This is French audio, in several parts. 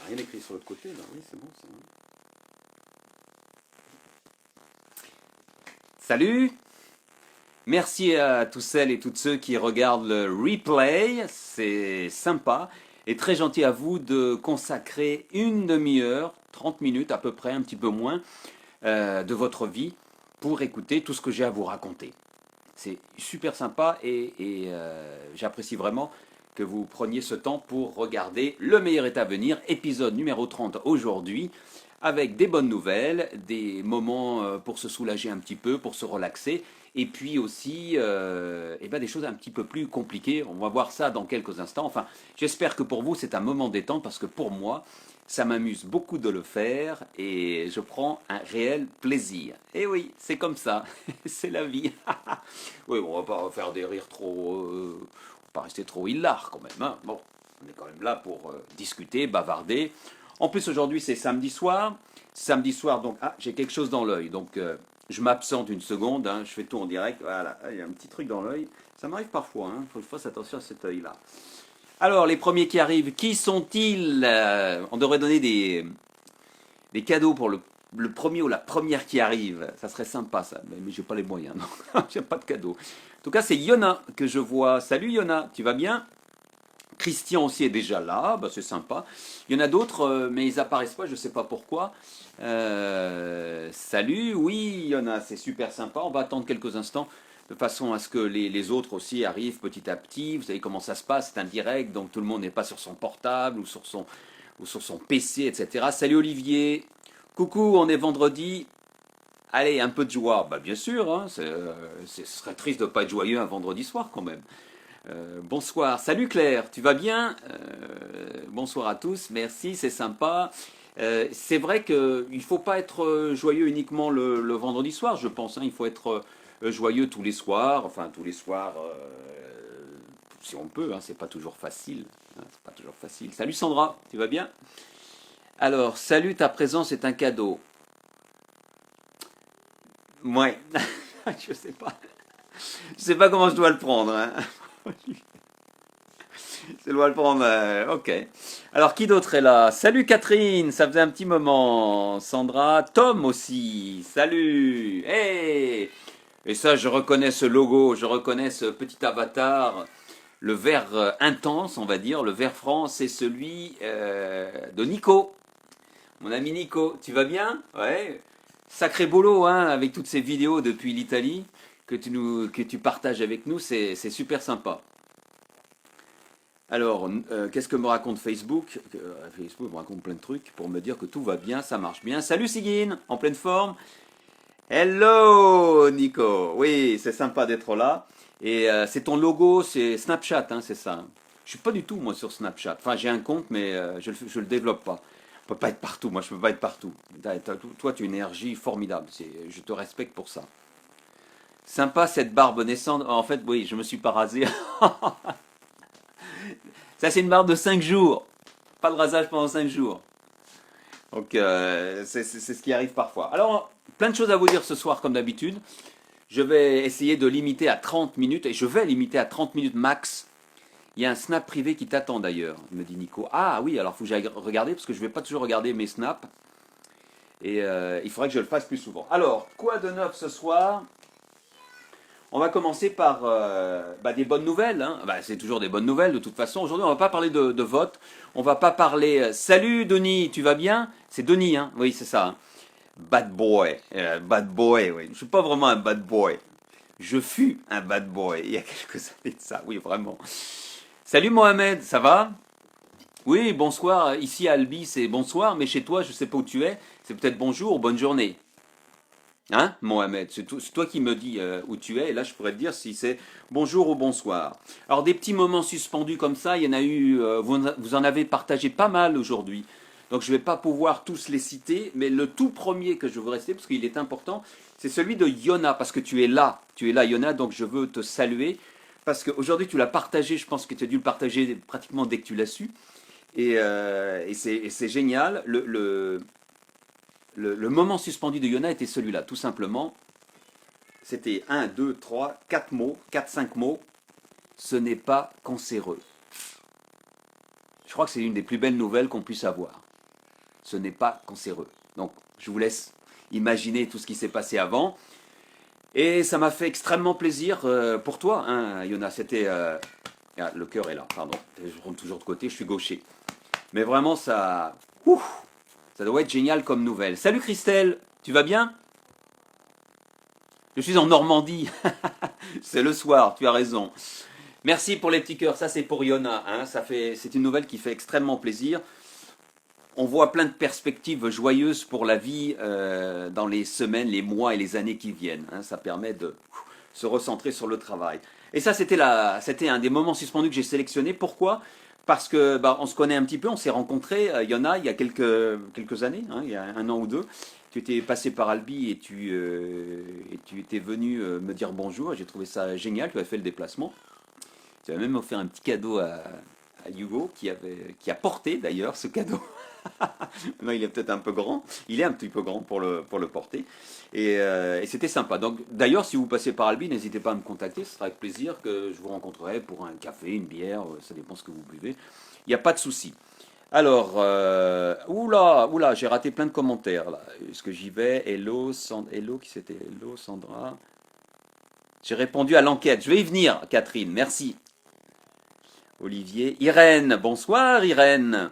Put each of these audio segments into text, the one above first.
n'y a rien écrit sur l'autre côté, là. Oui, c'est bon, c'est bon. Salut! Merci à tous celles et toutes ceux qui regardent le replay, c'est sympa et très gentil à vous de consacrer une demi-heure, 30 minutes à peu près, un petit peu moins, de votre vie pour écouter tout ce que j'ai à vous raconter. C'est super sympa et j'apprécie vraiment que vous preniez ce temps pour regarder Le meilleur est à venir, épisode numéro 30 aujourd'hui, avec des bonnes nouvelles, des moments pour se soulager un petit peu, pour se relaxer, et puis aussi des choses un petit peu plus compliquées. On va voir ça dans quelques instants. Enfin, j'espère que pour vous c'est un moment détente parce que pour moi, ça m'amuse beaucoup de le faire et je prends un réel plaisir. Et oui, c'est comme ça, c'est la vie. Oui, on va pas faire des rires trop, on va pas rester trop hilar quand même. Hein. Bon, on est quand même là pour discuter, bavarder. En plus aujourd'hui c'est samedi soir. Samedi soir donc j'ai quelque chose dans l'œil donc je m'absente une seconde. Hein, je fais tout en direct. Voilà, il y a un petit truc dans l'œil. Ça m'arrive parfois. Hein, faut que je fasse attention à cet œil là. Alors, les premiers qui arrivent, qui sont-ils? On devrait donner des cadeaux pour le premier ou la première qui arrive. Ça serait sympa, ça. Mais j'ai pas les moyens, non. J'ai pas de cadeau. En tout cas, c'est Yona que je vois. Salut Yona, tu vas bien? Christian aussi est déjà là, bah, c'est sympa. Il y en a d'autres, mais ils apparaissent pas, je sais pas pourquoi. Salut, oui, Yona, c'est super sympa. On va attendre quelques instants de façon à ce que les autres aussi arrivent petit à petit. Vous savez comment ça se passe, c'est un direct, donc tout le monde n'est pas sur son portable ou sur son PC, etc. Salut Olivier, coucou, on est vendredi. Allez, un peu de joie. Bah, bien sûr, hein, ce serait triste de ne pas être joyeux un vendredi soir quand même. Bonsoir, salut Claire, tu vas bien? Bonsoir à tous, merci, c'est sympa. C'est vrai qu'il ne faut pas être joyeux uniquement le vendredi soir, je pense. Hein, il faut être joyeux tous les soirs, enfin tous les soirs, si on peut. Hein, c'est pas toujours facile. Hein, c'est pas toujours facile. Salut Sandra, tu vas bien? Alors, salut, ta présence est un cadeau. Ouais, je sais pas. Je sais pas comment je dois le prendre. Hein. Je dois le prendre. Ok. Alors, qui d'autre est là? Salut Catherine, ça faisait un petit moment. Sandra, Tom aussi. Salut. Hey. Et ça, je reconnais ce logo, je reconnais ce petit avatar. Le vert intense, on va dire, le vert franc, c'est celui de Nico. Mon ami Nico, tu vas bien? Ouais. Sacré boulot, hein, avec toutes ces vidéos depuis l'Italie que tu partages avec nous, c'est super sympa. Alors, qu'est-ce que me raconte Facebook? Facebook me raconte plein de trucs pour me dire que tout va bien, ça marche bien. Salut Sigyn, en pleine forme. Hello Nico. Oui, c'est sympa d'être là. Et c'est ton logo, c'est Snapchat, hein, c'est ça. Je suis pas du tout moi sur Snapchat. Enfin, j'ai un compte, mais je le développe pas. Je peux pas être partout. Moi, je peux pas être partout. Toi, tu as une énergie formidable. Je te respecte pour ça. Sympa cette barbe naissante. En fait, oui, je me suis pas rasé. Ça, c'est une barbe de 5 jours. Pas de rasage pendant 5 jours. Donc, c'est ce qui arrive parfois. Alors, plein de choses à vous dire ce soir, comme d'habitude. Je vais essayer de limiter à 30 minutes, et je vais limiter à 30 minutes max. Il y a un snap privé qui t'attend d'ailleurs, me dit Nico. Ah oui, alors il faut que j'aille regarder, parce que je ne vais pas toujours regarder mes snaps. Et il faudrait que je le fasse plus souvent. Alors, quoi de neuf ce soir? On va commencer par des bonnes nouvelles. Hein. C'est toujours des bonnes nouvelles de toute façon. Aujourd'hui, on ne va pas parler de vote. On ne va pas parler... Salut Denis, tu vas bien? C'est Denis, hein? Oui, c'est ça. Hein. Bad boy. Bad boy, oui. Je ne suis pas vraiment un bad boy. Je fus un bad boy il y a quelques années de ça. Oui, vraiment. Salut Mohamed, ça va? Oui, bonsoir. Ici à Albi, c'est bonsoir. Mais chez toi, je ne sais pas où tu es. C'est peut-être bonjour ou bonne journée. Hein, Mohamed, c'est toi qui me dis où tu es, et là je pourrais te dire si c'est bonjour ou bonsoir. Alors des petits moments suspendus comme ça, il y en a eu, vous en avez partagé pas mal aujourd'hui. Donc je ne vais pas pouvoir tous les citer, mais le tout premier que je veux rester, parce qu'il est important, c'est celui de Yona, parce que tu es là Yona, donc je veux te saluer, parce qu'aujourd'hui tu l'as partagé, je pense que tu as dû le partager pratiquement dès que tu l'as su, et c'est génial. Le moment suspendu de Yona était celui-là, tout simplement. C'était 1, 2, 3, 4 mots, 4, 5 mots. Ce n'est pas cancéreux. Je crois que c'est une des plus belles nouvelles qu'on puisse avoir. ce n'est pas cancéreux. Donc, je vous laisse imaginer tout ce qui s'est passé avant. Et ça m'a fait extrêmement plaisir pour toi, hein, Yona. C'était... Ah, le cœur est là, pardon. Je rentre toujours de côté, je suis gaucher. Mais vraiment, ça... Ouf, ça doit être génial comme nouvelle. Salut Christelle, tu vas bien? Je suis en Normandie. C'est le soir, tu as raison. Merci pour les petits cœurs, ça c'est pour Yona. Hein, c'est une nouvelle qui fait extrêmement plaisir. On voit plein de perspectives joyeuses pour la vie dans les semaines, les mois et les années qui viennent. Hein, ça permet de se recentrer sur le travail. Et ça, c'était un des moments suspendus que j'ai sélectionné. Pourquoi? Parce que on se connaît un petit peu, on s'est rencontrés, Yona, il y a quelques années, hein, il y a 1 an ou 2. Tu étais passé par Albi et tu étais venu me dire bonjour. J'ai trouvé ça génial, tu as fait le déplacement. Tu as même offert un petit cadeau à Hugo qui a porté d'ailleurs ce cadeau. Non, il est peut-être un peu grand. Il est un petit peu grand pour le porter. Et c'était sympa. Donc, d'ailleurs, si vous passez par Albi, n'hésitez pas à me contacter. Ce sera avec plaisir que je vous rencontrerai pour un café, une bière. Ça dépend ce que vous buvez. Il n'y a pas de souci. Alors, oula, j'ai raté plein de commentaires là. Est-ce que j'y vais? Hello, qui c'était? Hello, Sandra. J'ai répondu à l'enquête. Je vais y venir, Catherine. Merci. Olivier. Irène. Bonsoir, Irène.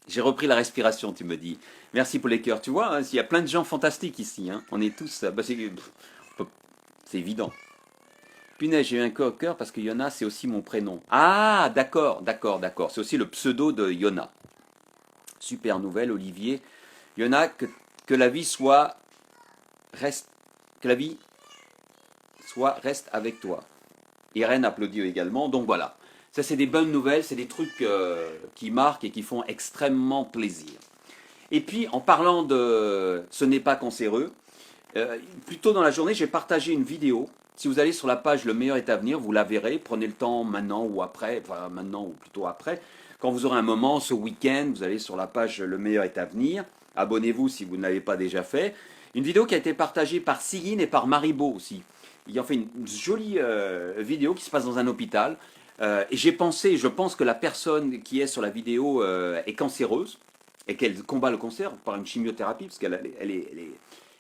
J'ai repris la respiration, tu me dis. Merci pour les cœurs. Tu vois, hein, il y a plein de gens fantastiques ici. Hein. On est tous... c'est évident. Punaise, j'ai eu un cœur parce que Yona, c'est aussi mon prénom. Ah, d'accord. C'est aussi le pseudo de Yona. Super nouvelle, Olivier. Yona, que la vie reste avec toi. Irène applaudit également. Donc voilà. Ça, c'est des bonnes nouvelles, c'est des trucs qui marquent et qui font extrêmement plaisir. Et puis, en parlant de « Ce n'est pas cancéreux », plus tôt dans la journée, j'ai partagé une vidéo. Si vous allez sur la page « Le meilleur est à venir », vous la verrez. Prenez le temps maintenant ou après, enfin maintenant ou plutôt après. Quand vous aurez un moment, ce week-end, vous allez sur la page « Le meilleur est à venir ». Abonnez-vous si vous ne l'avez pas déjà fait. Une vidéo qui a été partagée par Sigyn et par Maribo aussi. Ils ont fait une jolie vidéo qui se passe dans un hôpital. Et je pense que la personne qui est sur la vidéo est cancéreuse et qu'elle combat le cancer par une chimiothérapie, parce qu'elle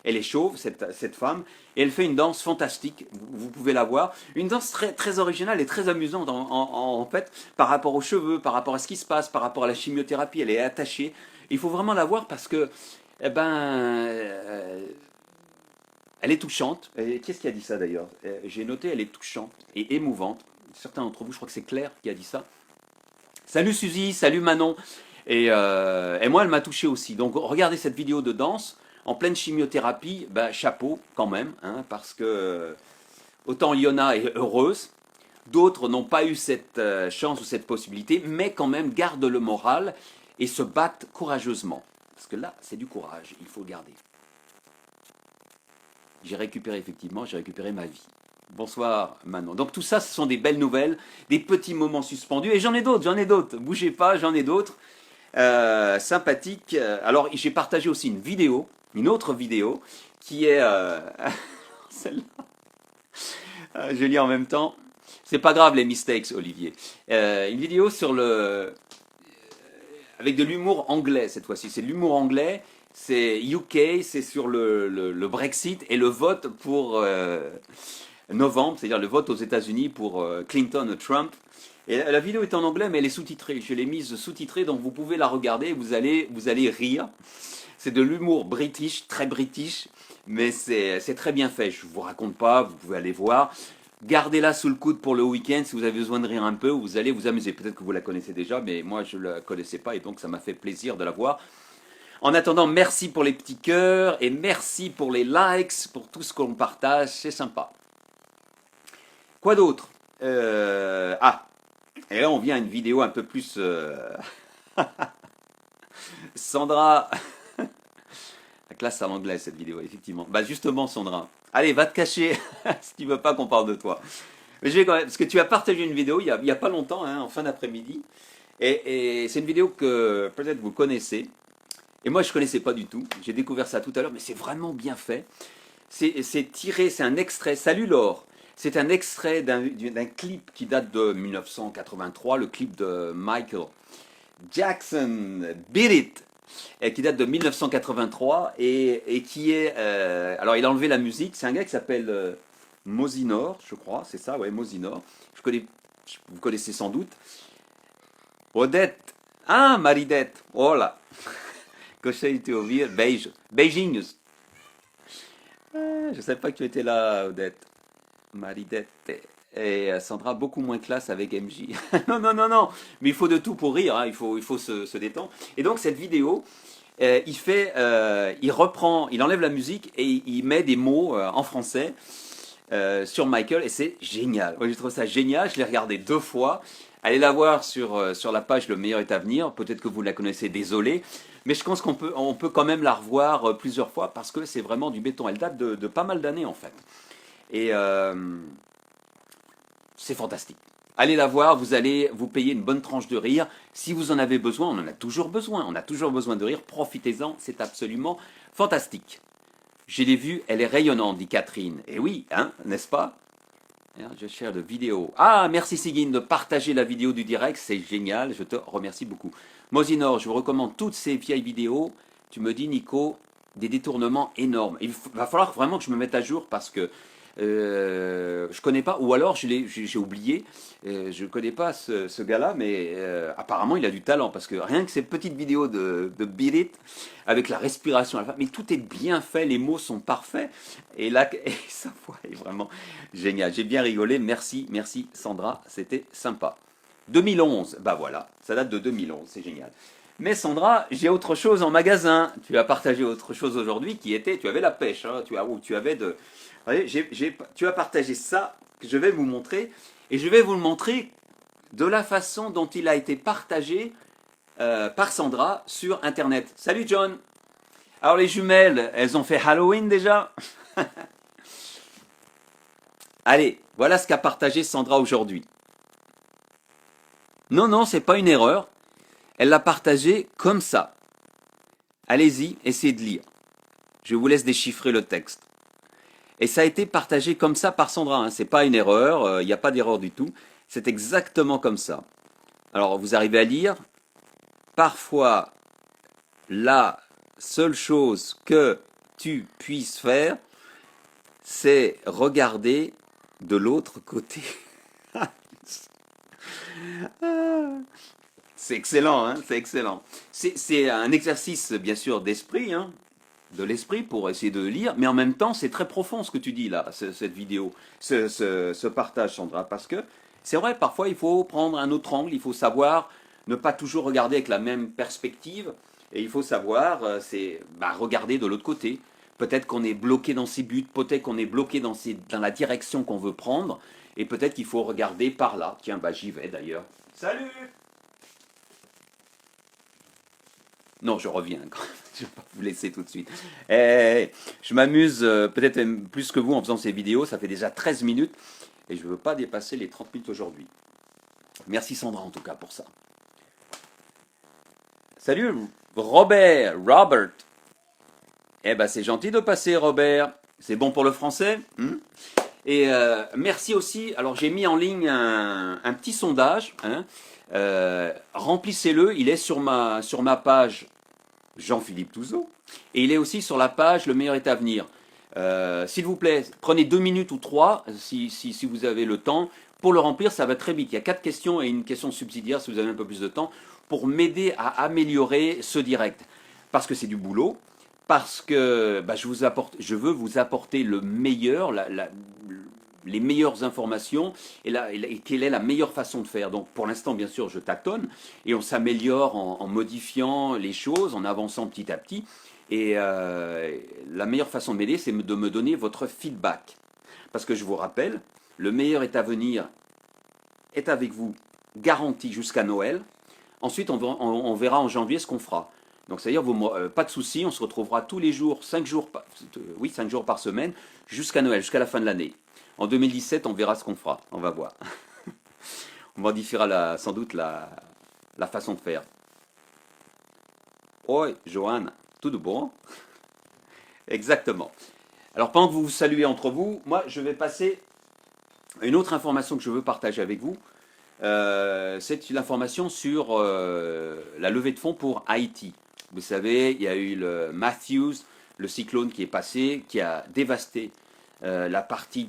est chauve, cette femme, et elle fait une danse fantastique, vous pouvez la voir, une danse très, très originale et très amusante en fait, par rapport aux cheveux, par rapport à ce qui se passe, par rapport à la chimiothérapie, elle est attachée. Il faut vraiment la voir parce que, elle est touchante. Qu'est-ce qui a dit ça d'ailleurs? J'ai noté, elle est touchante et émouvante. Certains d'entre vous, je crois que c'est Claire qui a dit ça. Salut Suzy, salut Manon. Et moi, elle m'a touché aussi. Donc, regardez cette vidéo de danse en pleine chimiothérapie. Chapeau quand même, hein, parce que autant Yona est heureuse, d'autres n'ont pas eu cette chance ou cette possibilité, mais quand même gardent le moral et se battent courageusement. Parce que là, c'est du courage, il faut le garder. J'ai récupéré ma vie. Bonsoir Manon. Donc tout ça, ce sont des belles nouvelles, des petits moments suspendus. Et j'en ai d'autres. Bougez pas, j'en ai d'autres. Sympathiques. Alors j'ai partagé aussi une autre vidéo, qui est celle-là. Je lis en même temps. C'est pas grave les mistakes, Olivier. Une vidéo avec de l'humour anglais cette fois-ci. C'est de l'humour anglais. C'est UK, c'est sur le Brexit et le vote pour novembre, c'est-à-dire le vote aux États-Unis pour Clinton ou Trump. Et la vidéo est en anglais, mais elle est sous-titrée. Je l'ai mise sous-titrée, donc vous pouvez la regarder, vous allez rire. C'est de l'humour british, très british, mais c'est très bien fait. Je ne vous raconte pas, vous pouvez aller voir. Gardez-la sous le coude pour le week-end, si vous avez besoin de rire un peu, vous allez vous amuser. Peut-être que vous la connaissez déjà, mais moi je ne la connaissais pas, et donc ça m'a fait plaisir de la voir. En attendant, merci pour les petits cœurs et merci pour les likes, pour tout ce qu'on partage, c'est sympa. Quoi d'autre? Et là on vient à une vidéo un peu plus... Sandra... La classe à l'anglais cette vidéo, effectivement. Justement Sandra, allez va te cacher si tu veux pas qu'on parle de toi. Mais je vais quand même, parce que tu as partagé une vidéo il y a pas longtemps, hein, en fin d'après-midi, et c'est une vidéo que peut-être vous connaissez. Et moi, je ne connaissais pas du tout. J'ai découvert ça tout à l'heure, mais c'est vraiment bien fait. C'est tiré, c'est un extrait. Salut Laure. C'est un extrait d'un clip qui date de 1983, le clip de Michael. Jackson, Beat It, et qui date de 1983 et qui est... alors il a enlevé la musique, c'est un gars qui s'appelle Mosinor, je crois, c'est ça, ouais, Mosinor. Vous connaissez sans doute. Odette, ah, Maridette, voilà. Gostei de te ouvir, beijinhos. Je ne savais pas que tu étais là, Odette. Maridette. Et Sandra, beaucoup moins classe avec MJ. Non, non, non, non. Mais il faut de tout pour rire, hein. Il faut se détendre. Et donc, cette vidéo, il reprend, il enlève la musique et il met des mots en français sur Michael et c'est génial. Moi, j'ai trouvé ça génial. Je l'ai regardé 2 fois. Allez la voir sur la page Le meilleur est à venir. Peut-être que vous la connaissez, désolé. Mais je pense qu'on peut quand même la revoir plusieurs fois parce que c'est vraiment du béton. Elle date de pas mal d'années en fait. Et c'est fantastique. Allez la voir, vous allez vous payer une bonne tranche de rire. Si vous en avez besoin, on en a toujours besoin. On a toujours besoin de rire. Profitez-en, c'est absolument fantastique. Je l'ai vue, elle est rayonnante, dit Catherine. Et oui, hein, n'est-ce pas? Je share de vidéo. Ah, merci Sigyn de partager la vidéo du direct, c'est génial, je te remercie beaucoup. Mosinor, je vous recommande toutes ces vieilles vidéos. Tu me dis, Nico, des détournements énormes. Il va falloir vraiment que je me mette à jour parce que je connais pas, ou alors j'ai oublié, je connais pas ce gars-là, mais apparemment il a du talent parce que rien que ces petites vidéos de Beat It avec la respiration à la fin, mais tout est bien fait, les mots sont parfaits et là et sa voix est vraiment géniale. J'ai bien rigolé, merci Sandra, c'était sympa. 2011, bah voilà, ça date de 2011, c'est génial. Mais Sandra, j'ai autre chose en magasin. Tu as partagé autre chose aujourd'hui qui était, tu avais la pêche, hein, tu avais de... Tu as partagé ça que je vais vous montrer et je vais vous le montrer de la façon dont il a été partagé par Sandra sur Internet. Salut John. Alors les jumelles, elles ont fait Halloween déjà. Allez, voilà ce qu'a partagé Sandra aujourd'hui. Non, non, c'est pas une erreur. Elle l'a partagé comme ça. Allez-y, essayez de lire. Je vous laisse déchiffrer le texte. Et ça a été partagé comme ça par Sandra, hein. C'est pas une erreur, il n'y a pas d'erreur du tout. C'est exactement comme ça. Alors vous arrivez à lire. Parfois, la seule chose que tu puisses faire, c'est regarder de l'autre côté. C'est excellent, hein, c'est excellent. C'est un exercice, bien sûr, d'esprit, hein, de l'esprit pour essayer de lire, mais en même temps, c'est très profond ce que tu dis là, cette vidéo, ce partage, Sandra, parce que c'est vrai, parfois, il faut prendre un autre angle, il faut savoir ne pas toujours regarder avec la même perspective, et il faut savoir, regarder de l'autre côté. Peut-être qu'on est bloqué dans ses buts, peut-être qu'on est bloqué dans la direction qu'on veut prendre, et peut-être qu'il faut regarder par là. Tiens, j'y vais d'ailleurs. Salut! Non, je reviens. Je ne vais pas vous laisser tout de suite. Je m'amuse peut-être même plus que vous en faisant ces vidéos. Ça fait déjà 13 minutes et je ne veux pas dépasser les 30 minutes aujourd'hui. Merci Sandra en tout cas pour ça. Salut Robert. Eh ben c'est gentil de passer Robert. C'est bon pour le français. Et merci aussi. Alors j'ai mis en ligne un petit sondage. Hein. Remplissez-le, il est sur ma page Jean-Philippe Touzeau et il est aussi sur la page Le meilleur est à venir. S'il vous plaît, prenez 2 minutes ou 3 si vous avez le temps pour le remplir, ça va très vite. Il y a 4 questions et une question subsidiaire si vous avez un peu plus de temps pour m'aider à améliorer ce direct. Parce que c'est du boulot, parce que je veux vous apporter le meilleur, les meilleures informations et quelle est la meilleure façon de faire. Donc pour l'instant, bien sûr, je tâtonne et on s'améliore en modifiant les choses, en avançant petit à petit. Et la meilleure façon de m'aider, c'est de me donner votre feedback. Parce que je vous rappelle, le meilleur est à venir, est avec vous, garanti jusqu'à Noël. Ensuite, on verra en janvier ce qu'on fera. Donc, c'est-à-dire, pas de souci, on se retrouvera tous les jours, 5 jours par semaine, jusqu'à Noël, jusqu'à la fin de l'année. En 2017, on verra ce qu'on fera, on va voir. On modifiera sans doute la façon de faire. Oi, Joanne, tout de bon? Exactement. Alors, pendant que vous vous saluez entre vous, moi, je vais passer à une autre information que je veux partager avec vous. C'est une information sur la levée de fonds pour Haïti. Vous savez, il y a eu le Matthews, le cyclone qui est passé, qui a dévasté la partie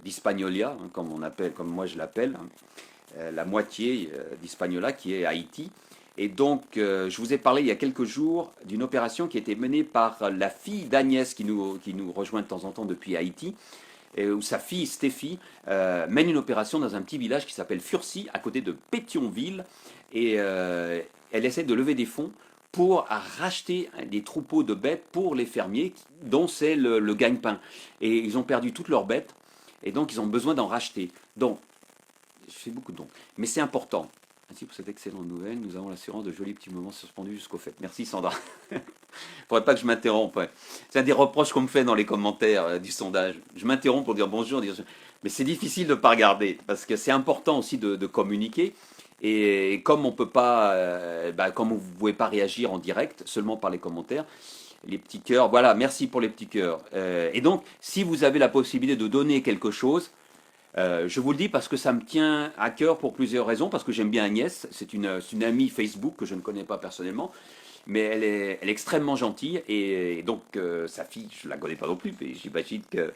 d'Hispaniola, hein, comme on appelle, comme moi je l'appelle, hein, la moitié d'Hispaniola qui est Haïti. Et donc, je vous ai parlé il y a quelques jours d'une opération qui a été menée par la fille d'Agnès qui nous rejoint de temps en temps depuis Haïti, où sa fille Stéphie mène une opération dans un petit village qui s'appelle Furcy, à côté de Pétionville, et elle essaie de lever des fonds pour racheter des troupeaux de bêtes pour les fermiers, dont c'est le gagne-pain. Et ils ont perdu toutes leurs bêtes, et donc ils ont besoin d'en racheter. Donc, je fais beaucoup de dons, mais c'est important. Ainsi pour cette excellente nouvelle, nous avons l'assurance de jolis petits moments suspendus jusqu'au fait. Merci Sandra. Il ne faudrait pas que je m'interrompe. Ouais. C'est un des reproches qu'on me fait dans les commentaires du sondage. Je m'interromps pour dire bonjour, mais c'est difficile de ne pas regarder, parce que c'est important aussi de communiquer. Et comme on peut pas, comme vous ne pouvez pas réagir en direct, seulement par les commentaires, les petits cœurs, voilà, merci pour les petits cœurs. Et donc, si vous avez la possibilité de donner quelque chose, je vous le dis parce que ça me tient à cœur pour plusieurs raisons, parce que j'aime bien Agnès, c'est une amie Facebook que je ne connais pas personnellement, mais elle est extrêmement gentille, et donc sa fille, je ne la connais pas non plus, mais j'imagine que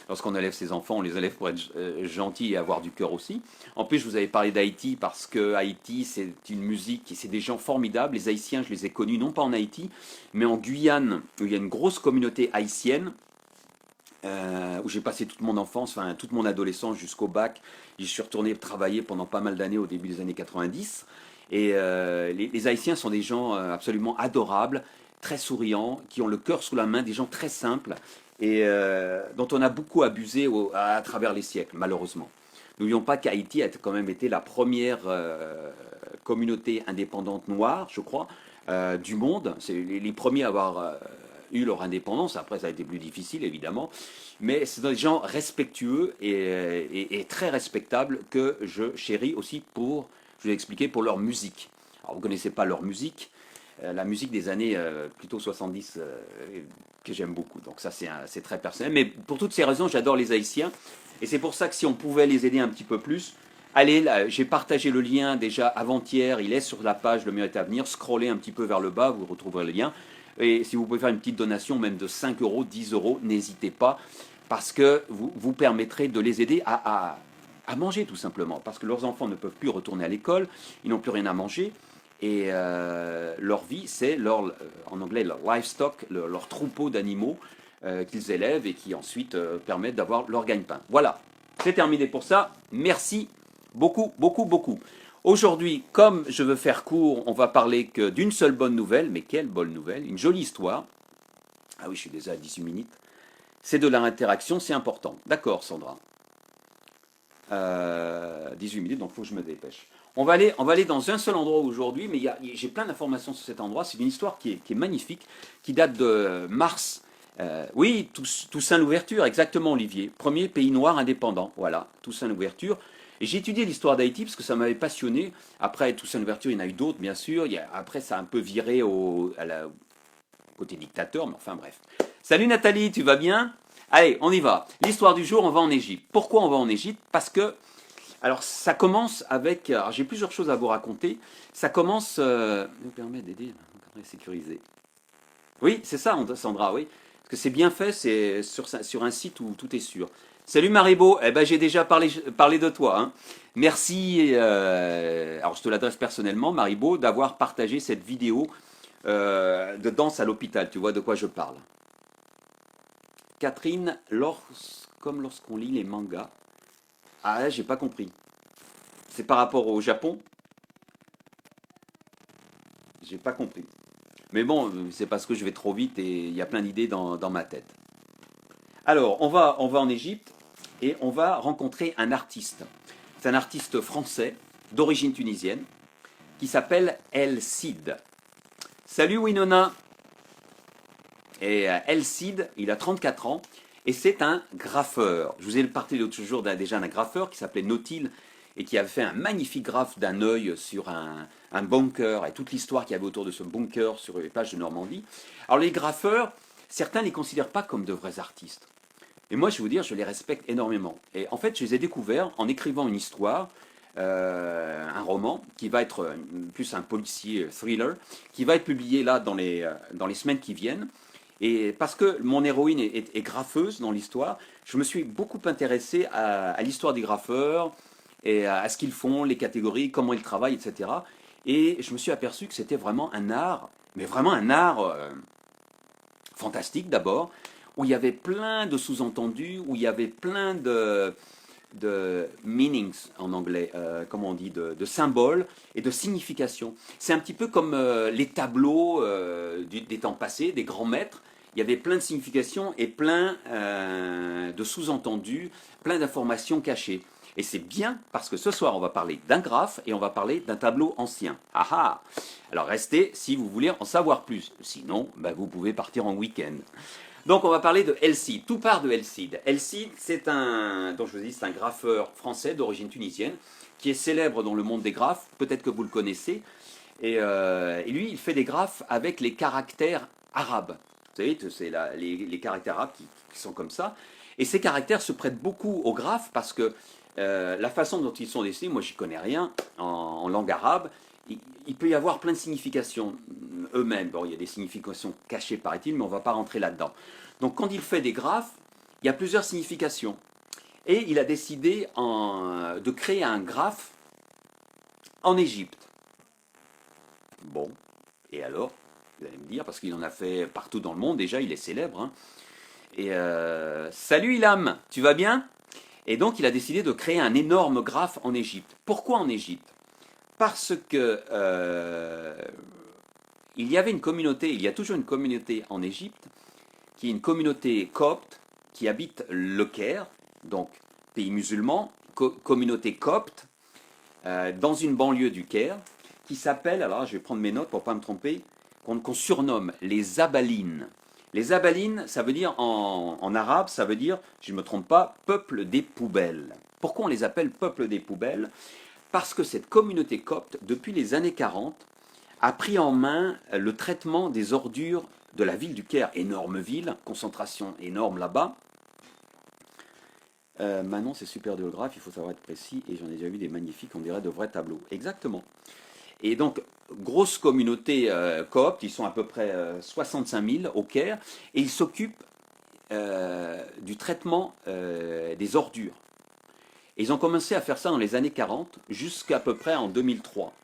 lorsqu'on élève ses enfants, on les élève pour être gentils et avoir du cœur aussi. En plus, je vous avais parlé d'Haïti parce que Haïti, c'est une musique et c'est des gens formidables. Les Haïtiens, je les ai connus non pas en Haïti, mais en Guyane, où il y a une grosse communauté haïtienne, où j'ai passé toute mon enfance, enfin toute mon adolescence jusqu'au bac. J'y suis retourné travailler pendant pas mal d'années au début des années 90. Et les Haïtiens sont des gens absolument adorables, très souriants, qui ont le cœur sous la main, des gens très simples et dont on a beaucoup abusé à travers les siècles, malheureusement. N'oublions pas qu'Haïti a quand même été la première communauté indépendante noire, je crois, du monde. C'est les premiers à avoir eu leur indépendance. Après, ça a été plus difficile, évidemment. Mais c'est des gens respectueux et très respectables que je chéris aussi pour, je vais expliquer, pour leur musique. Alors, vous ne connaissez pas leur musique. La musique des années plutôt 70 que j'aime beaucoup. Donc ça, c'est très personnel. Mais pour toutes ces raisons, j'adore les Haïtiens. Et c'est pour ça que si on pouvait les aider un petit peu plus, allez, j'ai partagé le lien déjà avant-hier. Il est sur la page Le Mieux est à venir. Scrollez un petit peu vers le bas, vous retrouverez le lien. Et si vous pouvez faire une petite donation, même de 5 euros, 10 euros, n'hésitez pas. Parce que vous permettrez de les aider à manger tout simplement. Parce que leurs enfants ne peuvent plus retourner à l'école. Ils n'ont plus rien à manger. Et leur vie, c'est en anglais, leur livestock, leur troupeau d'animaux qu'ils élèvent et qui ensuite permettent d'avoir leur gagne-pain. Voilà, c'est terminé pour ça. Merci beaucoup, beaucoup, beaucoup. Aujourd'hui, comme je veux faire court, on va parler que d'une seule bonne nouvelle. Mais quelle bonne nouvelle? Une jolie histoire. Ah oui, je suis déjà à 18 minutes. C'est de l'interaction, c'est important. D'accord, Sandra. 18 minutes, donc il faut que je me dépêche. On va aller dans un seul endroit aujourd'hui, mais j'ai plein d'informations sur cet endroit. C'est une histoire qui est magnifique, qui date de mars. Oui, Toussaint l'Ouverture, exactement, Olivier. Premier pays noir indépendant, voilà, Toussaint l'Ouverture. Et j'ai étudié l'histoire d'Haïti parce que ça m'avait passionné. Après Toussaint l'Ouverture, il y en a eu d'autres, bien sûr. Après, ça a un peu viré au côté dictateur, mais enfin bref. Salut Nathalie, tu vas bien? Allez, on y va. L'histoire du jour, on va en Égypte. Pourquoi on va en Égypte? Parce que, alors ça commence avec, alors j'ai plusieurs choses à vous raconter. Ça commence, nous permet d'aider, sécuriser. Oui, c'est ça, Sandra, oui. Parce que c'est bien fait, c'est sur un site où tout est sûr. Salut Maribo, eh ben j'ai déjà parlé de toi. Hein. Merci, alors je te l'adresse personnellement, Maribo, d'avoir partagé cette vidéo de danse à l'hôpital. Tu vois de quoi je parle. Catherine, comme lorsqu'on lit les mangas. Ah, j'ai pas compris. C'est par rapport au Japon? J'ai pas compris. Mais bon, c'est parce que je vais trop vite et il y a plein d'idées dans ma tête. Alors, on va en Égypte et on va rencontrer un artiste. C'est un artiste français d'origine tunisienne qui s'appelle El Cid. Salut Winona. Et El Cid, il a 34 ans et c'est un graffeur. Je vous ai parlé l'autre jour déjà d'un graffeur qui s'appelait Nautile et qui avait fait un magnifique graphe d'un œil sur un bunker et toute l'histoire qu'il y avait autour de ce bunker sur les plages de Normandie. Alors les graffeurs, certains ne les considèrent pas comme de vrais artistes. Et moi, je vais vous dire, je les respecte énormément. Et en fait, je les ai découverts en écrivant une histoire un roman qui va être plus un policier thriller, qui va être publié là dans les semaines qui viennent. Et parce que mon héroïne est graffeuse dans l'histoire, je me suis beaucoup intéressé à l'histoire des graffeurs et à ce qu'ils font, les catégories, comment ils travaillent, etc. Et je me suis aperçu que c'était vraiment un art, mais vraiment un art fantastique d'abord, où il y avait plein de sous-entendus, où il y avait plein de meanings en anglais, comment on dit, de symboles et de significations. C'est un petit peu comme les tableaux des temps passés, des grands maîtres. Il y avait plein de significations et plein de sous-entendus, plein d'informations cachées. Et c'est bien parce que ce soir, on va parler d'un graphe et on va parler d'un tableau ancien. Ah ah! Alors restez si vous voulez en savoir plus. Sinon, bah, vous pouvez partir en week-end. Donc on va parler de El-Cid. Tout part de El-Cid. El-Cid, c'est donc je vous dis, c'est un graffeur français d'origine tunisienne qui est célèbre dans le monde des graphes. Peut-être que vous le connaissez. Et lui, il fait des graphes avec les caractères arabes. Vous savez, c'est les caractères arabes qui sont comme ça. Et ces caractères se prêtent beaucoup aux graphes parce que la façon dont ils sont dessinés, moi j'y connais rien en langue arabe, il peut y avoir plein de significations eux-mêmes. Bon, il y a des significations cachées, paraît-il, mais on ne va pas rentrer là-dedans. Donc quand il fait des graphes, il y a plusieurs significations. Et il a décidé de créer un graphe en Égypte. Bon, et alors, vous allez me dire, parce qu'il en a fait partout dans le monde, déjà, il est célèbre. Hein. Et salut Ilham, tu vas bien? Et donc il a décidé de créer un énorme graphe en Égypte. Pourquoi en Égypte? Parce que il y avait une communauté, il y a toujours une communauté en Égypte, qui est une communauté copte, qui habite le Caire, donc pays musulman, communauté copte, dans une banlieue du Caire, qui s'appelle, alors je vais prendre mes notes pour ne pas me tromper, qu'on surnomme les Abalines. Les Abalines, ça veut dire, en arabe, ça veut dire, je ne me trompe pas, peuple des poubelles. Pourquoi on les appelle peuple des poubelles? Parce que cette communauté copte, depuis les années 40, a pris en main le traitement des ordures de la ville du Caire. Énorme ville, concentration énorme là-bas. Manon, c'est super de graphe, il faut savoir être précis, et j'en ai déjà vu des magnifiques, on dirait de vrais tableaux. Exactement. Et donc, grosse communauté copte, ils sont à peu près 65 000 au Caire, et ils s'occupent du traitement des ordures. Et ils ont commencé à faire ça dans les années 40, jusqu'à peu près en 2003.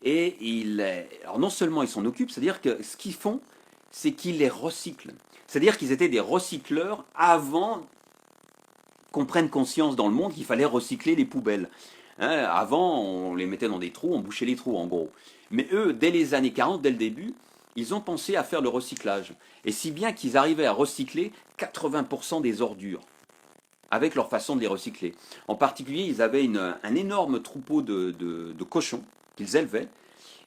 Et alors non seulement ils s'en occupent, c'est-à-dire que ce qu'ils font, c'est qu'ils les recyclent. C'est-à-dire qu'ils étaient des recycleurs avant qu'on prenne conscience dans le monde qu'il fallait recycler les poubelles. Hein, avant, on les mettait dans des trous, on bouchait les trous en gros. Mais eux, dès les années 40, dès le début, ils ont pensé à faire le recyclage. Et si bien qu'ils arrivaient à recycler 80% des ordures, avec leur façon de les recycler. En particulier, ils avaient un énorme troupeau de cochons qu'ils élevaient,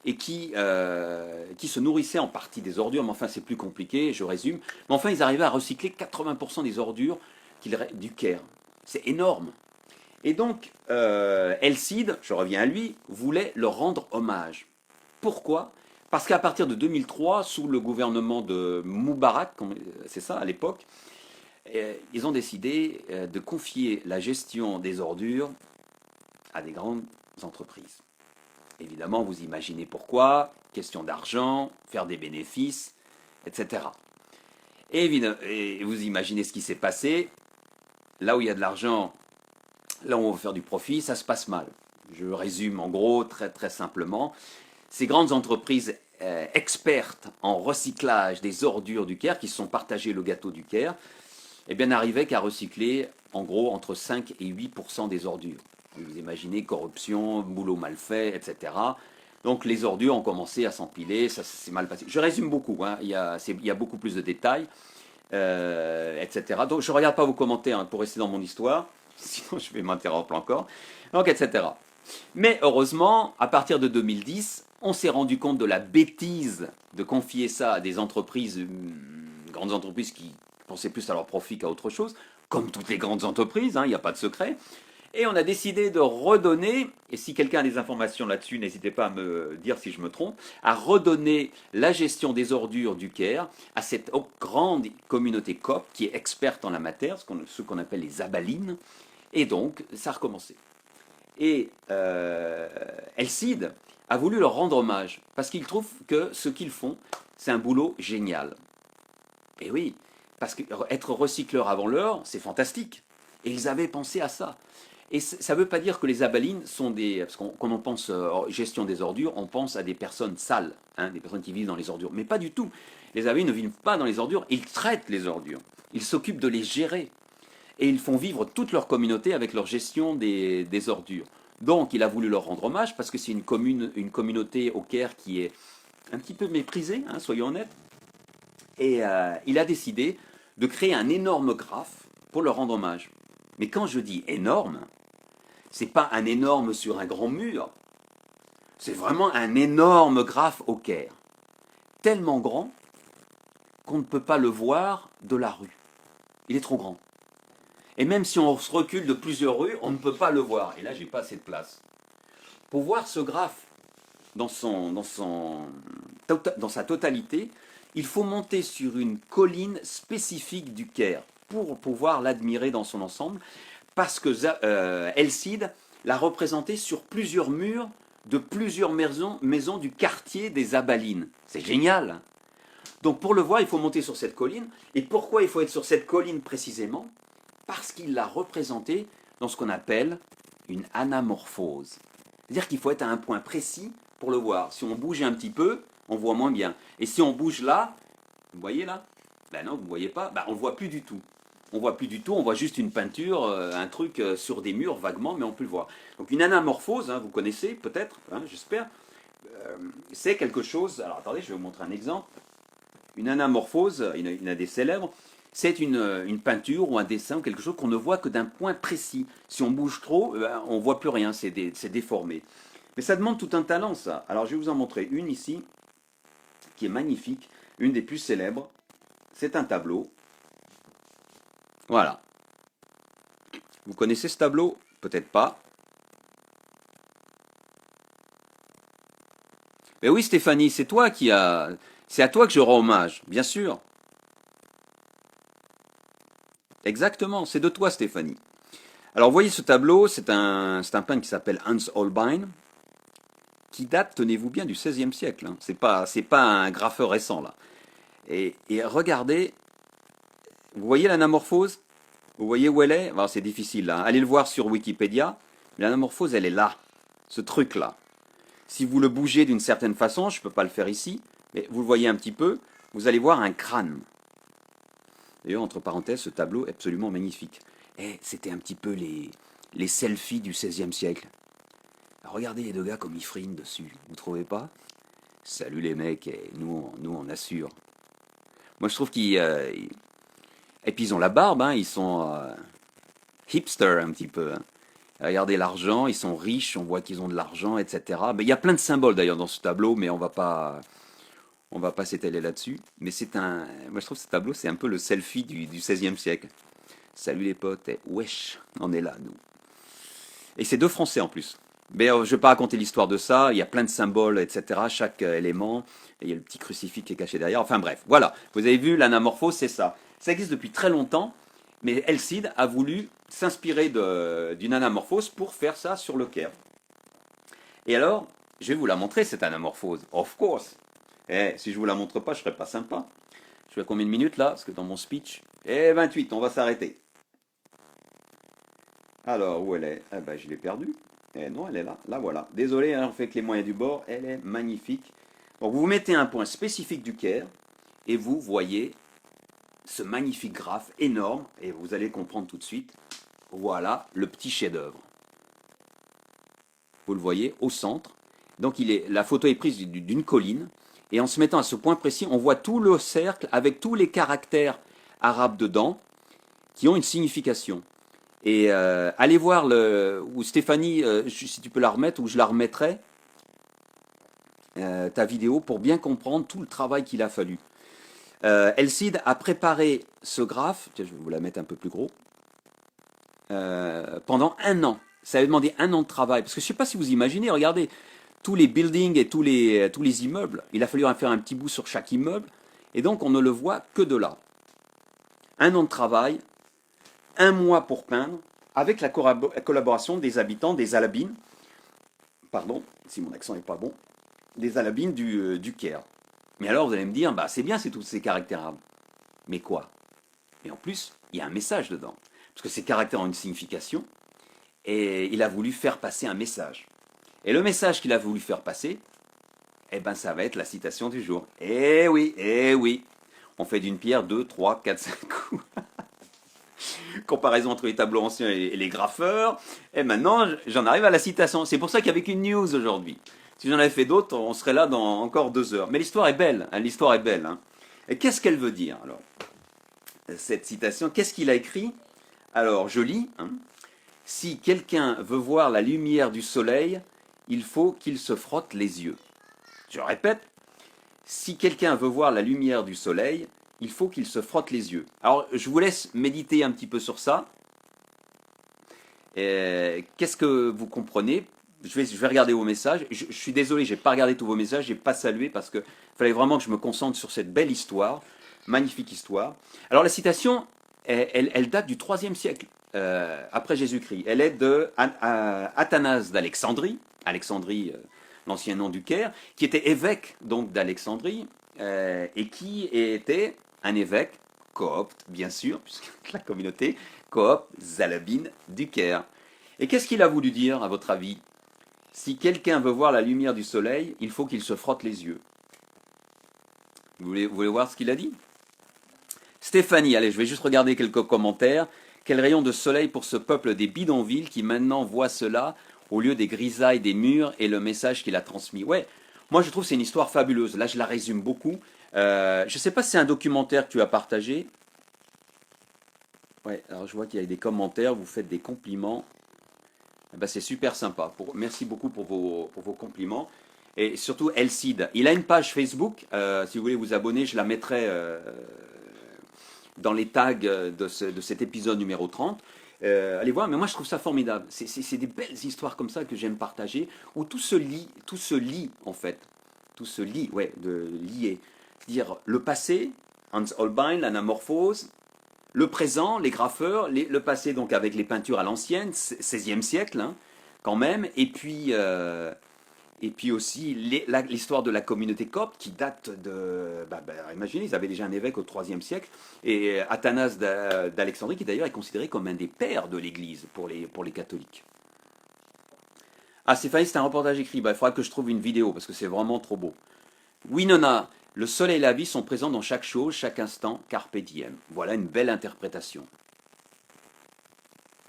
et qui se nourrissaient en partie des ordures, mais enfin c'est plus compliqué, je résume. Mais enfin, ils arrivaient à recycler 80% des ordures du Caire. C'est énorme. Et donc, El-Cid, je reviens à lui, voulait leur rendre hommage. Pourquoi? Parce qu'à partir de 2003, sous le gouvernement de Moubarak, c'est ça à l'époque, ils ont décidé de confier la gestion des ordures à des grandes entreprises. Évidemment, vous imaginez pourquoi, question d'argent, faire des bénéfices, etc. Et vous imaginez ce qui s'est passé, là où il y a de l'argent, là où on veut faire du profit, ça se passe mal. Je résume en gros, très très simplement. Ces grandes entreprises expertes en recyclage des ordures du Caire, qui se sont partagées le gâteau du Caire, eh bien n'arrivaient qu'à recycler en gros entre 5 et 8% des ordures. Vous imaginez corruption, boulot mal fait, etc. Donc les ordures ont commencé à s'empiler, ça s'est mal passé. Je résume beaucoup, hein, il y a beaucoup plus de détails, etc. Donc je ne regarde pas vos commentaires hein, pour rester dans mon histoire, sinon je vais m'interrompre encore, donc etc. Mais heureusement, à partir de 2010, on s'est rendu compte de la bêtise de confier ça à des entreprises, grandes entreprises qui pensaient plus à leur profit qu'à autre chose, comme toutes les grandes entreprises, hein, il n'y a pas de secret. Et on a décidé de redonner, et si quelqu'un a des informations là-dessus, n'hésitez pas à me dire si je me trompe, à redonner la gestion des ordures du Caire à cette grande communauté copte qui est experte en la matière, ce qu'on appelle les abalines, et donc ça a recommencé. Et Elcide a voulu leur rendre hommage, parce qu'il trouve que ce qu'ils font, c'est un boulot génial. Et oui, parce qu'être recycleur avant l'heure, c'est fantastique. Et ils avaient pensé à ça. Et ça ne veut pas dire que les abalines sont des... Parce qu'on quand on pense gestion des ordures, on pense à des personnes sales, hein, des personnes qui vivent dans les ordures. Mais pas du tout. Les abalines ne vivent pas dans les ordures, ils traitent les ordures. Ils s'occupent de les gérer. Et ils font vivre toute leur communauté avec leur gestion des ordures. Donc il a voulu leur rendre hommage, parce que c'est une communauté au Caire qui est un petit peu méprisée, hein, soyons honnêtes. Et il a décidé de créer un énorme graphe pour leur rendre hommage. Mais quand je dis énorme, c'est pas un énorme sur un grand mur, c'est vraiment un énorme graphe au Caire. Tellement grand qu'on ne peut pas le voir de la rue. Il est trop grand. Et même si on se recule de plusieurs rues, on ne peut pas le voir. Et là, j'ai pas assez de place. Pour voir ce graphe dans sa totalité, il faut monter sur une colline spécifique du Caire pour pouvoir l'admirer dans son ensemble, parce que Elcide l'a représenté sur plusieurs murs de plusieurs maisons du quartier des Abalines. C'est génial. Donc pour le voir, il faut monter sur cette colline. Et pourquoi il faut être sur cette colline précisément? Parce qu'il l'a représenté dans ce qu'on appelle une anamorphose. C'est-à-dire qu'il faut être à un point précis pour le voir. Si on bouge un petit peu, on voit moins bien. Et si on bouge là, vous voyez là? Ben non, vous ne voyez pas, ben on ne voit plus du tout. On voit plus du tout, on voit juste une peinture, un truc sur des murs vaguement, mais on peut le voir. Donc une anamorphose, hein, vous connaissez peut-être, hein, j'espère, c'est quelque chose... Alors attendez, je vais vous montrer un exemple. Une anamorphose, il y en a des célèbres, c'est une peinture ou un dessin, quelque chose qu'on ne voit que d'un point précis. Si on bouge trop, on ne voit plus rien, c'est déformé. Mais ça demande tout un talent, ça. Alors je vais vous en montrer une ici, qui est magnifique, une des plus célèbres. C'est un tableau. Voilà. Vous connaissez ce tableau? Peut-être pas. Mais oui, Stéphanie, c'est toi qui as... C'est à toi que je rends hommage, bien sûr. Exactement, c'est de toi, Stéphanie. Alors, vous voyez ce tableau, c'est un peintre qui s'appelle Hans Holbein, qui date, tenez-vous bien, du XVIe siècle. Hein. C'est pas un graffeur récent, là. Et regardez, vous voyez l'anamorphose? Vous voyez où elle est? Alors, c'est difficile, là. Allez le voir sur Wikipédia. L'anamorphose, elle est là, ce truc-là. Si vous le bougez d'une certaine façon, je ne peux pas le faire ici, mais vous le voyez un petit peu, vous allez voir un crâne. D'ailleurs, entre parenthèses, ce tableau est absolument magnifique. Et c'était un petit peu les selfies du XVIe siècle. Alors, regardez les deux gars comme ils frinent dessus, vous trouvez pas? Salut les mecs, et nous on assure. Moi je trouve qu'ils... et puis ils ont la barbe, hein, ils sont hipster un petit peu. Hein. Regardez l'argent, ils sont riches, on voit qu'ils ont de l'argent, etc. Mais il y a plein de symboles d'ailleurs dans ce tableau, mais on va pas s'étaler là-dessus. Mais moi je trouve que ce tableau c'est un peu le selfie du XVIe siècle. Salut les potes, et wesh, on est là nous. Et c'est deux Français en plus. Mais je ne vais pas raconter l'histoire de ça, il y a plein de symboles, etc. Chaque élément, et il y a le petit crucifix qui est caché derrière. Enfin bref, voilà, vous avez vu, l'anamorphose c'est ça. Ça existe depuis très longtemps, mais Elcide a voulu s'inspirer d'une anamorphose pour faire ça sur le Caire. Et alors, je vais vous la montrer cette anamorphose, of course. Si je vous la montre pas, je serais pas sympa. Je suis à combien de minutes là? Parce que dans mon speech, 28, on va s'arrêter. Alors, où elle est? Eh ben, je l'ai perdue. Non, elle est là. Là, voilà. Désolé, hein, on fait que les moyens du bord. Elle est magnifique. Donc, vous mettez un point spécifique du Caire et vous voyez ce magnifique graphe énorme. Et vous allez comprendre tout de suite. Voilà le petit chef-d'œuvre. Vous le voyez au centre. Donc, la photo est prise d'une colline. Et en se mettant à ce point précis, on voit tout le cercle avec tous les caractères arabes dedans qui ont une signification. Et allez voir ou Stéphanie, si tu peux la remettre, ou je la remettrai, ta vidéo, pour bien comprendre tout le travail qu'il a fallu. Elcide a préparé ce graphe, je vais vous la mettre un peu plus gros, pendant 1 an. Ça a demandé 1 an de travail, parce que je ne sais pas si vous imaginez, regardez, tous les buildings et tous les immeubles, il a fallu en faire un petit bout sur chaque immeuble, et donc on ne le voit que de là. 1 an de travail, 1 mois pour peindre. avec la collaboration des habitants des Alabines, pardon, si mon accent n'est pas bon, des Alabines du Caire. Mais alors vous allez me dire, bah c'est bien, c'est tous ces caractères arabes. Mais quoi? Et en plus, il y a un message dedans. Parce que ces caractères ont une signification, et il a voulu faire passer un message. Et le message qu'il a voulu faire passer, eh ben ça va être la citation du jour. Eh oui, on fait d'une pierre 2, 3, 4, 5 coups. Comparaison entre les tableaux anciens et les graffeurs. Et maintenant, j'en arrive à la citation. C'est pour ça qu'il n'y avait qu'une news aujourd'hui. Si j'en avais fait d'autres, on serait là dans encore 2 heures. Mais l'histoire est belle, hein, l'histoire est belle. Hein. Et qu'est-ce qu'elle veut dire alors? Cette citation, qu'est-ce qu'il a écrit? Alors, je lis. Hein. Si quelqu'un veut voir la lumière du soleil, il faut qu'il se frotte les yeux. Je répète, si quelqu'un veut voir la lumière du soleil, il faut qu'il se frotte les yeux. Alors, je vous laisse méditer un petit peu sur ça. Qu'est-ce que vous comprenez? Je vais regarder vos messages. Je suis désolé, je n'ai pas regardé tous vos messages, je n'ai pas salué parce qu'il fallait vraiment que je me concentre sur cette belle histoire, magnifique histoire. Alors, la citation, elle date du IIIe siècle, après Jésus-Christ. Elle est de Athanase d'Alexandrie, l'ancien nom du Caire, qui était évêque donc d'Alexandrie, et qui était un évêque coopte, bien sûr, puisque la communauté coopte Zalabine du Caire. Et qu'est-ce qu'il a voulu dire, à votre avis? Si quelqu'un veut voir la lumière du soleil, il faut qu'il se frotte les yeux. Vous voulez voir ce qu'il a dit? Stéphanie, allez, je vais juste regarder quelques commentaires. Quel rayon de soleil pour ce peuple des bidonvilles qui maintenant voit cela au lieu des grisailles des murs et le message qu'il a transmis. Ouais, moi je trouve que c'est une histoire fabuleuse. Là, je la résume beaucoup. Je ne sais pas si c'est un documentaire que tu as partagé. Ouais, alors je vois qu'il y a des commentaires, vous faites des compliments. Eh ben, c'est super sympa. Merci beaucoup pour vos compliments. Et surtout, Elcide. Il a une page Facebook. Si vous voulez vous abonner, je la mettrai dans les tags de cet épisode numéro 30. Allez voir, mais moi je trouve ça formidable. C'est des belles histoires comme ça que j'aime partager, où tout se lie en fait. Tout se lie, ouais, de lier. C'est-à-dire le passé, Hans Holbein, l'anamorphose, le présent, les graffeurs, le passé donc avec les peintures à l'ancienne, 16e siècle hein, quand même, et puis aussi l'histoire de la communauté copte qui date de... imaginez, ils avaient déjà un évêque au IIIe siècle, et Athanase d'Alexandrie qui d'ailleurs est considéré comme un des pères de l'Église pour les catholiques. Ah, Stéphanie, c'est un reportage écrit, il faudra que je trouve une vidéo parce que c'est vraiment trop beau. Winona, le soleil et la vie sont présents dans chaque chose, chaque instant, carpe diem. Voilà une belle interprétation.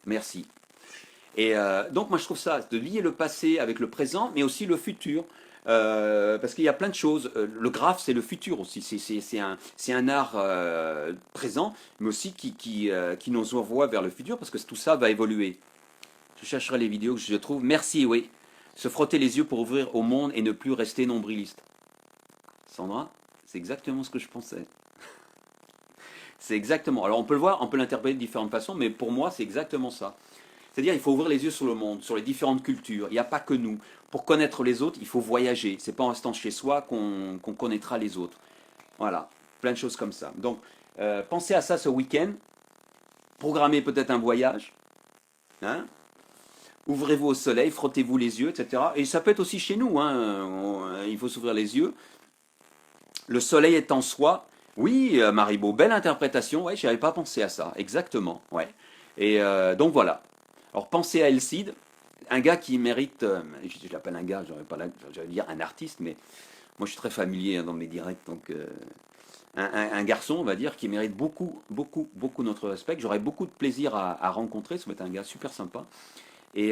Merci. Et donc moi je trouve ça, de lier le passé avec le présent, mais aussi le futur. Parce qu'il y a plein de choses. Le graphe, c'est le futur aussi. C'est un art présent, mais aussi qui nous envoie vers le futur, parce que tout ça va évoluer. Je chercherai les vidéos que je trouve. Merci, oui. Se frotter les yeux pour ouvrir au monde et ne plus rester nombriliste. Sandra, c'est exactement ce que je pensais. C'est exactement. Alors on peut le voir, on peut l'interpréter de différentes façons, mais pour moi c'est exactement ça. C'est-à-dire il faut ouvrir les yeux sur le monde, sur les différentes cultures. Il n'y a pas que nous. Pour connaître les autres, il faut voyager. C'est pas en restant chez soi qu'on connaîtra les autres. Voilà, plein de choses comme ça. Donc pensez à ça ce week-end. Programmez peut-être un voyage. Hein, ouvrez-vous au soleil, frottez-vous les yeux, etc. Et ça peut être aussi chez nous. Hein. Il faut s'ouvrir les yeux. Le soleil est en soi. Oui, Maribo, belle interprétation. Ouais, j'avais pas pensé à ça. Exactement. Ouais. Et donc voilà. Alors pensez à Elcide, un gars qui mérite. Je l'appelle un gars, j'allais dire un artiste, mais moi je suis très familier hein, dans mes directs, donc un garçon, on va dire, qui mérite beaucoup, beaucoup, beaucoup notre respect. Que j'aurais beaucoup de plaisir à rencontrer. Ça va être un gars super sympa. Et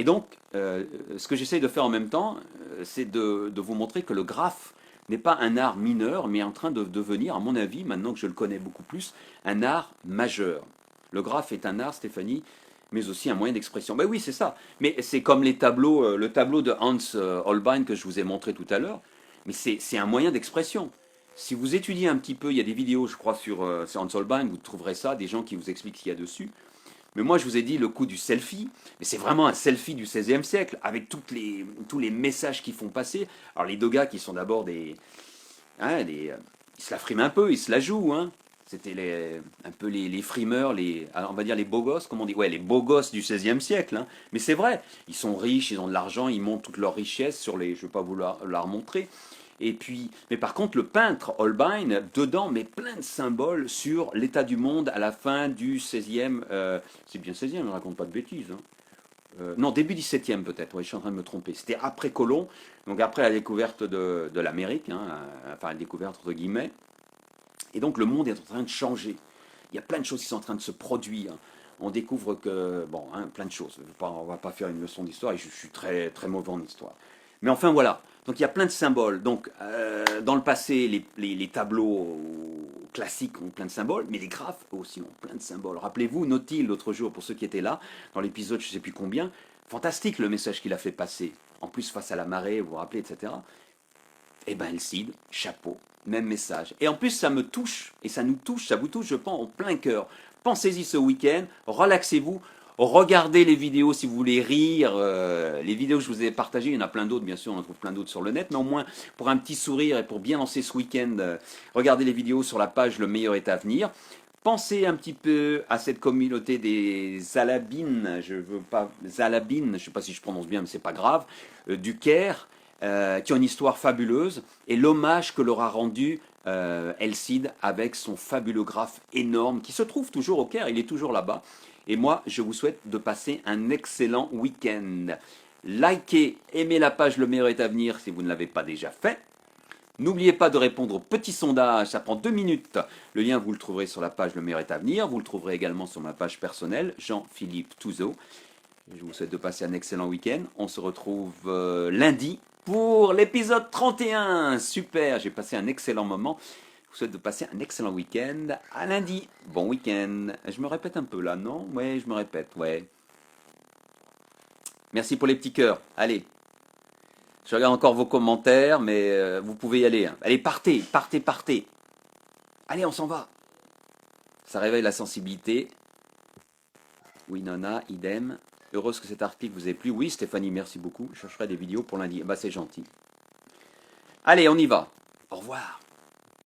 donc, ce que j'essaye de faire en même temps, c'est de vous montrer que le graphe n'est pas un art mineur, mais en train de devenir, à mon avis, maintenant que je le connais beaucoup plus, un art majeur. Le graphe est un art, Stéphanie, mais aussi un moyen d'expression. Ben oui, c'est ça. Mais c'est comme les tableaux, le tableau de Hans Holbein que je vous ai montré tout à l'heure, mais c'est un moyen d'expression. Si vous étudiez un petit peu, il y a des vidéos, je crois, sur Hans Holbein, vous trouverez ça, des gens qui vous expliquent ce qu'il y a dessus. Mais moi, je vous ai dit le coup du selfie, mais c'est vraiment un selfie du XVIe siècle, avec tous les messages qu'ils font passer. Alors, les deux gars qui sont d'abord ils se la friment un peu, ils se la jouent, hein. C'était un peu les frimeurs, on va dire les beaux gosses, comme on dit. Ouais, les beaux gosses du XVIe siècle. Hein. Mais c'est vrai, ils sont riches, ils ont de l'argent, ils montrent toute leur richesse sur les. Je ne vais pas vous la remontrer. Et puis, mais par contre, le peintre Holbein, dedans, met plein de symboles sur l'état du monde à la fin du XVIe. C'est bien XVIe, je ne raconte pas de bêtises. Hein. Non, début 17e peut-être, ouais, je suis en train de me tromper. C'était après Colomb, donc après la découverte de l'Amérique, hein, enfin la découverte entre guillemets. Et donc le monde est en train de changer. Il y a plein de choses qui sont en train de se produire. On découvre que, bon, hein, plein de choses. On ne va pas faire une leçon d'histoire, et je suis très, très mauvais en histoire. Mais enfin voilà, donc il y a plein de symboles. Donc dans le passé, les tableaux classiques ont plein de symboles, mais les graphes aussi ont plein de symboles. Rappelez-vous, Nautile, l'autre jour, pour ceux qui étaient là, dans l'épisode je ne sais plus combien, fantastique le message qu'il a fait passer. En plus, face à la marée, vous vous rappelez, etc. Eh ben, Elcide, chapeau, même message. Et en plus, ça me touche, et ça nous touche, ça vous touche, je pense, en plein cœur. Pensez-y ce week-end, relaxez-vous, regardez les vidéos si vous voulez rire. Les vidéos que je vous ai partagées, il y en a plein d'autres, bien sûr, on en trouve plein d'autres sur le net, mais au moins, pour un petit sourire et pour bien lancer ce week-end, regardez les vidéos sur la page Le meilleur est à venir. Pensez un petit peu à cette communauté des Alabines, je veux pas, Zalabines, je sais pas si je prononce bien, mais c'est pas grave, du Caire, qui ont une histoire fabuleuse, et l'hommage que leur a rendu Elcide avec son fabuleux graphe énorme, qui se trouve toujours au Caire, il est toujours là-bas. Et moi, je vous souhaite de passer un excellent week-end. Likez, aimez la page Le meilleur est à venir si vous ne l'avez pas déjà fait. N'oubliez pas de répondre au petit sondage, ça prend 2 minutes. Le lien, vous le trouverez sur la page Le meilleur est à venir. Vous le trouverez également sur ma page personnelle, Jean-Philippe Touzeau. Je vous souhaite de passer un excellent week-end. On se retrouve lundi pour l'épisode 31. Super, j'ai passé un excellent moment. Je vous souhaite de passer un excellent week-end. À lundi. Bon week-end. Je me répète un peu là, non? Ouais, je me répète, ouais. Merci pour les petits cœurs. Allez. Je regarde encore vos commentaires, mais vous pouvez y aller. Hein. Allez, partez, partez, partez. Allez, on s'en va. Ça réveille la sensibilité. Oui, Nona, idem. Heureuse que cet article vous ait plu. Oui, Stéphanie, merci beaucoup. Je chercherai des vidéos pour lundi. Bah, c'est gentil. Allez, on y va. Au revoir.